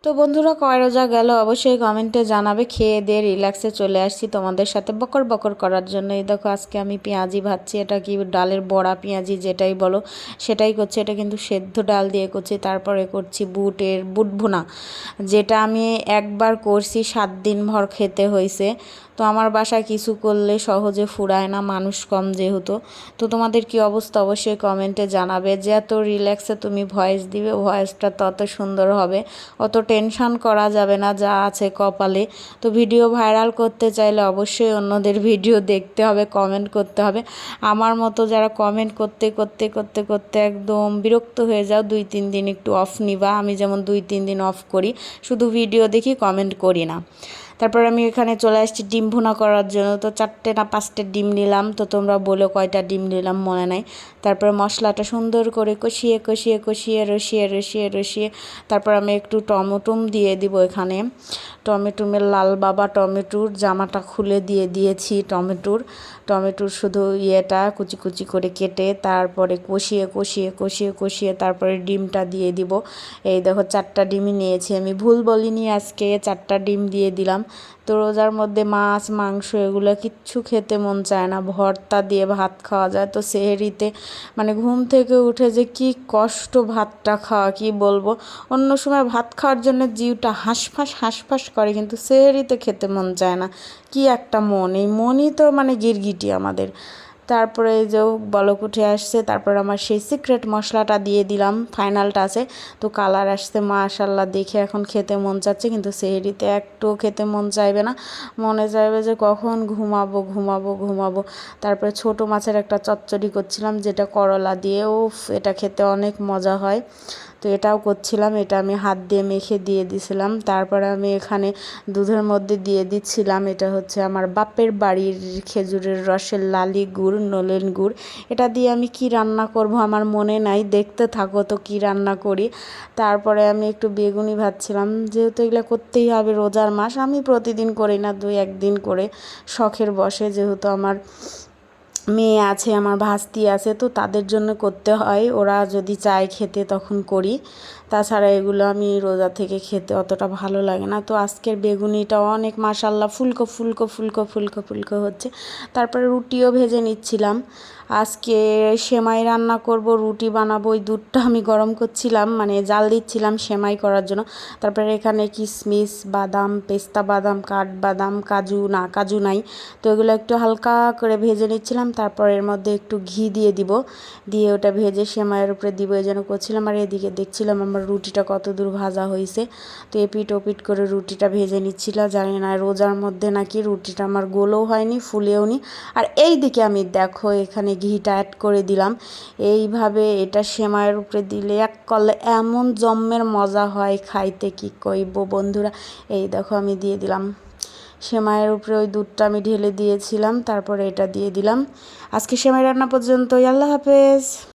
তো বন্ধুরা, কয় রোজা গেল অবশ্যই কমেন্টে জানাবে। খেয়ে দিয়ে রিল্যাক্সে চলে আসছি তোমাদের সাথে বকর বকর করার জন্য। এই দেখো, আজকে আমি পেঁয়াজি ভাজছি। এটা কি ডালের বড়া পেঁয়াজি যেটাই বলো সেটাই করছি। এটা কিন্তু সেদ্ধ ডাল দিয়ে করছি। তারপরে করছি বুট ভুনা, যেটা আমি একবার করছি 7 দিন ভর খেতে হয়েছে। তো আমার বাসায় কিছু করলে সহজে ফুরায় না, মানুষ কম যেহেতু। তো তোমাদের কি অবস্থা অবশ্যই কমেন্টে জানাবে। যত রিল্যাক্সে তুমি ভয়েস দিবে, ভয়েসটা তত সুন্দর হবে। অত টেনশন করা যাবে না যা আছে কপালে। তো ভিডিও ভাইরাল করতে চাইলে অবশ্যই অন্যদের ভিডিও দেখতে হবে, কমেন্ট করতে হবে। আমার মতো যারা কমেন্ট করতে করতে করতে করতে একদম বিরক্ত হয়ে যাও, 2-3 দিন একটু অফ নিবা। আমি যেমন 2-3 দিন অফ করি, শুধু ভিডিও দেখি, কমেন্ট করি না। তারপর আমি এখানে চলে আসছি ডিম ভুনা করার জন্য। তো 4টে না 5টে ডিম নিলাম। তো তোমরা বলো কয়টা ডিম নিলাম, মনে নাই। তারপরে মশলাটা সুন্দর করে কষিয়ে কষিয়ে কষিয়ে রসিয়ে রসিয়ে রসিয়ে তারপর আমি একটু টমেটো দিয়ে দিব এখানে। টমেটোর লাল বাবা টমেটোর জামাটা খুলে দিয়ে দিয়েছি। টমেটোর শুধু ইয়েটা কুচি কুচি করে কেটে তারপরে কষিয়ে কষিয়ে কষিয়ে কষিয়ে তারপরে ডিমটা দিয়ে দিব। এই দেখো, 4টা ডিমই নিয়েছি আমি, ভুল বলিনি, আজকে 4টা ডিম দিয়ে দিলাম। তো রোজার মধ্যে মাছ মাংস এগুলো কিচ্ছু খেতে মন চায় না, ভর্তা দিয়ে ভাত খাওয়া যায়। তো সেহরিতে মানে ঘুম থেকে উঠে যে কি কষ্ট ভাতটা খাওয়া, কি বলবো। অন্য সময় ভাত খাওয়ার জন্য জিউটা হাঁসফাঁস করে, কিন্তু সেহরিতে খেতে মন চায় না। কি একটা মন, এই মনই তো মানে গিরগিটি আমাদের। তারপরে এই যে বলক উঠে আসছে, তারপর আমার সেই সিক্রেট মশলাটা দিয়ে দিলাম, ফাইনালটা আছে। তো কালার আসছে মাশাল্লাহ, দেখে এখন খেতে মন চাচ্ছে, কিন্তু সেহরিতে একটুও খেতে মন চাইবে না। মনে চাইবে যে কখন ঘুমাবো ঘুমাবো ঘুমাবো। তারপরে ছোট মাছের একটা চচ্চড়ি করছিলাম, যেটা করলা দিয়ে, উফ, এটা খেতে অনেক মজা হয়। তো এটাও করছিলাম, এটা আমি হাত দিয়ে মেখে দিয়ে দিছিলাম। তারপরে আমি এখানে দুধের মধ্যে দিয়ে দিচ্ছিলাম, এটা হচ্ছে আমার বাপের বাড়ির খেজুরের রসের লালি গুড়, নলেন গুড়। এটা দিয়ে আমি কি রান্না করব আমার মনে নাই, দেখতে থাকো তো কি রান্না করি। তারপরে আমি একটু বেগুনি ভাজছিলাম, যেহেতু এগুলো করতেই হবে, রোজার মাস। আমি প্রতিদিন করি না, 2-1 দিন করে শখের বসে, যেহেতু আমার মেয়ে আছে, আমার ভাস্তি আছে, তো তাদের জন্য করতে হয়। ওরা যদি চায় খেতে তখন করি, তাছাড়া এগুলো আমি রোজা থেকে খেতে অতটা ভালো লাগে না। তো আজকের বেগুনিটাও অনেক মাশাল্লাহ ফুলকো ফুলকো ফুলকো ফুলকো ফুলকো হচ্ছে। তারপরে রুটিও ভেজে নিচ্ছিলাম। আজকে সেমাই রান্না করব, রুটি বানাবো। ওই দুধটা আমি গরম করছিলাম, মানে জাল দিচ্ছিলাম সেমাই করার জন্য। তারপরে এখানে কিশমিশ, বাদাম, পেস্তা বাদাম, কাঠবাদাম, কাজু নাই। তো এগুলো একটু হালকা করে ভেজে নিচ্ছিলাম। তারপর এর মধ্যে একটু ঘি দিয়ে দিব, দিয়ে ওটা ভেজে সেমাইয়ের উপরে দিব, এই যেন করছিলাম। আর এদিকে দেখছিলাম আমার রুটিটা কত দূর ভাজা হয়েছে। তো এপিট ওপিট করে রুটিটা ভেজে নিচ্ছিলাম। জানি না রোজার মধ্যে নাকি রুটিটা আমার গোলও হয়নি, ফুলেও নি। আর এই দিকে আমি দেখো এখানে ঘিটা অ্যাড করে দিলাম। এইভাবে এটা সেমাইয়ের উপরে দিলে এক করলে এমন জম্মের মজা হয় খাইতে, কি কইব বন্ধুরা। এই দেখো আমি দিয়ে দিলাম সেমাইয়ের উপরে, ওই দুধটা আমি ঢেলে দিয়েছিলাম, তারপরে এটা দিয়ে দিলাম। আজকে সেমাই রান্না পর্যন্তই, আল্লাহ হাফেজ।